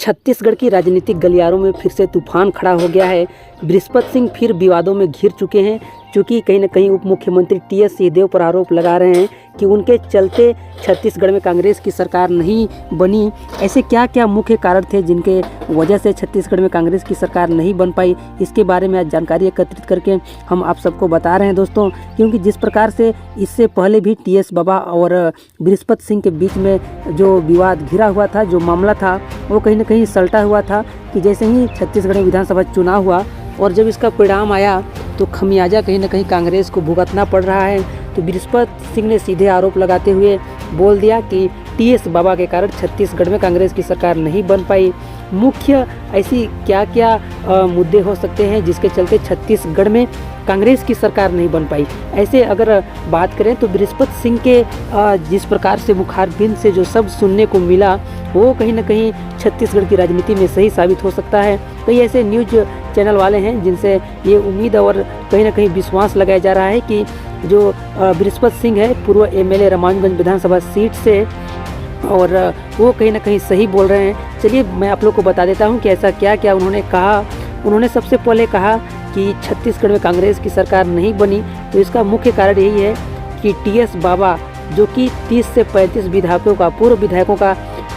छत्तीसगढ़ की राजनीतिक गलियारों में फिर से तूफान खड़ा हो गया है। बृहस्पत सिंह फिर विवादों में घिर चुके हैं, क्योंकि कहीं न कहीं उप मुख्यमंत्री टी.एस. सिंहदेव पर आरोप लगा रहे हैं कि उनके चलते छत्तीसगढ़ में कांग्रेस की सरकार नहीं बनी। ऐसे क्या क्या मुख्य कारण थे जिनके वजह से छत्तीसगढ़ में कांग्रेस की सरकार नहीं बन पाई, इसके बारे में आज जानकारी एकत्रित करके हम आप सबको बता रहे हैं दोस्तों। क्योंकि जिस प्रकार से इससे पहले भी टी.एस. बाबा और बृहस्पत सिंह के बीच में जो विवाद घिरा हुआ था, जो मामला था, वो कहीं न कहीं सलटा हुआ था कि जैसे ही छत्तीसगढ़ में विधानसभा चुनाव हुआ और जब इसका परिणाम आया तो खमियाजा कहीं न कहीं कांग्रेस को भुगतना पड़ रहा है। तो बृहस्पत सिंह ने सीधे आरोप लगाते हुए बोल दिया कि टी.एस. बाबा के कारण छत्तीसगढ़ में कांग्रेस की सरकार नहीं बन पाई। मुख्य ऐसी क्या क्या मुद्दे हो सकते हैं जिसके चलते छत्तीसगढ़ में कांग्रेस की सरकार नहीं बन पाई। ऐसे अगर बात करें तो बृहस्पत सिंह के जिस प्रकार से मुखारबिन से जो शब्द सुनने को मिला, वो कहीं न कहीं छत्तीसगढ़ की राजनीति में सही साबित हो सकता है। कई ऐसे न्यूज चैनल वाले हैं जिनसे ये उम्मीद और कहीं न कहीं विश्वास लगाया जा रहा है कि जो बृहस्पत सिंह है, पूर्व एमएलए रामानुजगंज विधानसभा सीट से, और वो कहीं न कहीं सही बोल रहे हैं। चलिए मैं आप लोग को बता देता हूँ कि ऐसा क्या क्या उन्होंने कहा। उन्होंने सबसे पहले कहा कि छत्तीसगढ़ में कांग्रेस की सरकार नहीं बनी, तो इसका मुख्य कारण यही है कि टी.एस. बाबा, जो कि 30 से 35 विधायकों का, पूर्व विधायकों का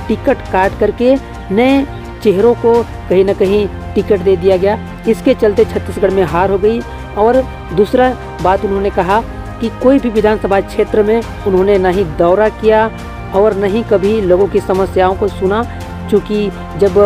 टिकट काट करके नए चेहरों को कहीं न कहीं टिकट दे दिया गया, इसके चलते छत्तीसगढ़ में हार हो गई। और दूसरा बात उन्होंने कहा कि कोई भी विधानसभा क्षेत्र में उन्होंने ना ही दौरा किया और न ही कभी लोगों की समस्याओं को सुना। चूँकि जब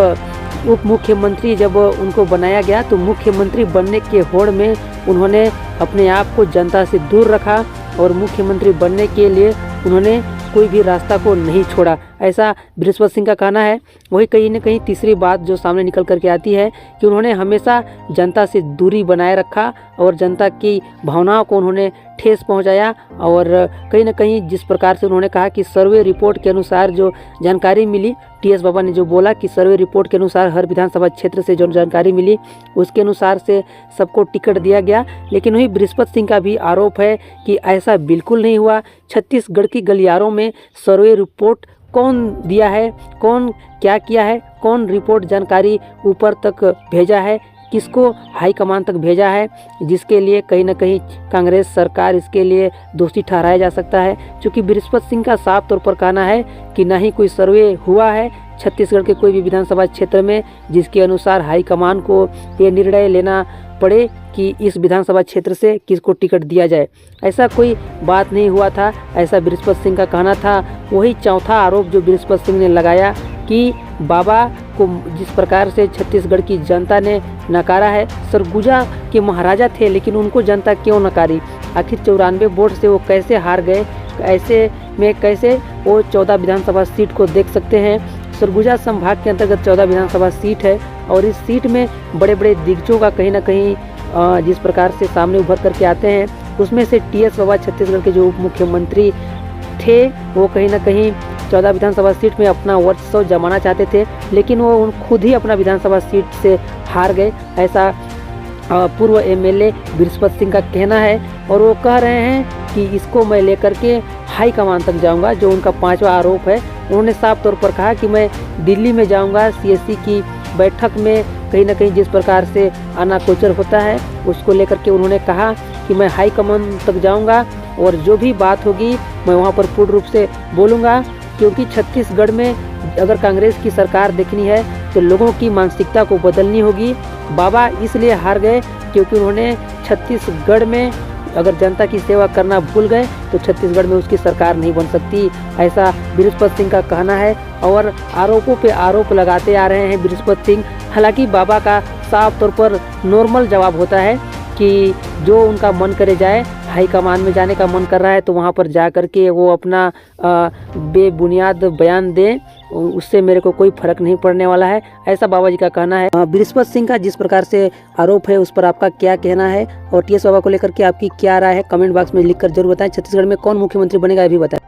उप मुख्यमंत्री जब उनको बनाया गया तो मुख्यमंत्री बनने के होड़ में उन्होंने अपने आप को जनता से दूर रखा और मुख्यमंत्री बनने के लिए उन्होंने कोई भी रास्ता को नहीं छोड़ा, ऐसा बृहस्पत सिंह का कहना है। वही कहीं न कहीं तीसरी बात जो सामने निकल करके आती है कि उन्होंने हमेशा जनता से दूरी बनाए रखा और जनता की भावनाओं को उन्होंने ठेस पहुंचाया। और कहीं न कहीं जिस प्रकार से उन्होंने कहा कि सर्वे रिपोर्ट के अनुसार जो जानकारी मिली, टी.एस. बाबा ने जो बोला कि सर्वे रिपोर्ट के अनुसार हर विधानसभा क्षेत्र से जो जानकारी मिली उसके अनुसार से सबको टिकट दिया गया। लेकिन वही बृहस्पत सिंह का भी आरोप है कि ऐसा बिल्कुल नहीं हुआ। छत्तीसगढ़ की गलियारों में सर्वे रिपोर्ट कौन दिया है, कौन क्या किया है, कौन रिपोर्ट जानकारी ऊपर तक भेजा है, किसको हाईकमान तक भेजा है, जिसके लिए कहीं न कहीं कांग्रेस सरकार इसके लिए दोषी ठहराया जा सकता है। क्योंकि बृहस्पत सिंह का साफ तौर पर कहना है कि ना ही कोई सर्वे हुआ है छत्तीसगढ़ के कोई भी विधानसभा क्षेत्र में जिसके अनुसार हाईकमान को ये निर्णय लेना पड़े कि इस विधानसभा क्षेत्र से किसको टिकट दिया जाए। ऐसा कोई बात नहीं हुआ था, ऐसा बृहस्पत सिंह का कहना था। वही चौथा आरोप जो बृहस्पत सिंह ने लगाया कि बाबा को जिस प्रकार से छत्तीसगढ़ की जनता ने नकारा है, सरगुजा के महाराजा थे लेकिन उनको जनता क्यों नकारी, आखिर 94 वोट से वो कैसे हार गए, ऐसे में कैसे वो 14 विधानसभा सीट को देख सकते हैं। सरगुजा संभाग के अंतर्गत 14 विधानसभा सीट है और इस सीट में बड़े बड़े दिग्गजों का कहीं ना कहीं जिस प्रकार से सामने उभर करके आते हैं, उसमें से टी.एस. बाबा छत्तीसगढ़ के जो उप मुख्यमंत्री थे वो कहीं ना कहीं 14 विधानसभा सीट में अपना वर्चस्व जमाना चाहते थे, लेकिन वो खुद ही अपना विधानसभा सीट से हार गए, ऐसा पूर्व एमएलए बृहस्पत सिंह का कहना है। और वो कह रहे हैं कि इसको मैं लेकर के हाई कमान तक जाऊंगा, जो उनका पांचवा आरोप है। उन्होंने साफ तौर पर कहा कि मैं दिल्ली में जाऊंगा, सीएससी की बैठक में कहीं ना कहीं जिस प्रकार से आनाकोचर होता है उसको लेकर के उन्होंने कहा कि मैं हाई कमान तक जाऊंगा और जो भी बात होगी मैं वहां पर पूर्ण रूप से बोलूँगा। क्योंकि छत्तीसगढ़ में अगर कांग्रेस की सरकार देखनी है तो लोगों की मानसिकता को बदलनी होगी। बाबा इसलिए हार गए क्योंकि उन्होंने छत्तीसगढ़ में अगर जनता की सेवा करना भूल गए तो छत्तीसगढ़ में उसकी सरकार नहीं बन सकती, ऐसा बृहस्पत सिंह का कहना है। और आरोपों पे आरोप लगाते आ रहे हैं बृहस्पत सिंह। हालांकि बाबा का साफ तौर पर नॉर्मल जवाब होता है कि जो उनका मन करे जाए, हाई कमान में जाने का मन कर रहा है तो वहाँ पर जा कर के वो अपना बेबुनियाद बयान दें, उससे मेरे को कोई फर्क नहीं पड़ने वाला है, ऐसा बाबा जी का कहना है। बृहस्पत सिंह का जिस प्रकार से आरोप है उस पर आपका क्या कहना है और टी.एस. बाबा को लेकर के आपकी क्या राय है, कमेंट बॉक्स में लिखकर जरूर बताएं। छत्तीसगढ़ में कौन मुख्यमंत्री बनेगा ये भी बताएं।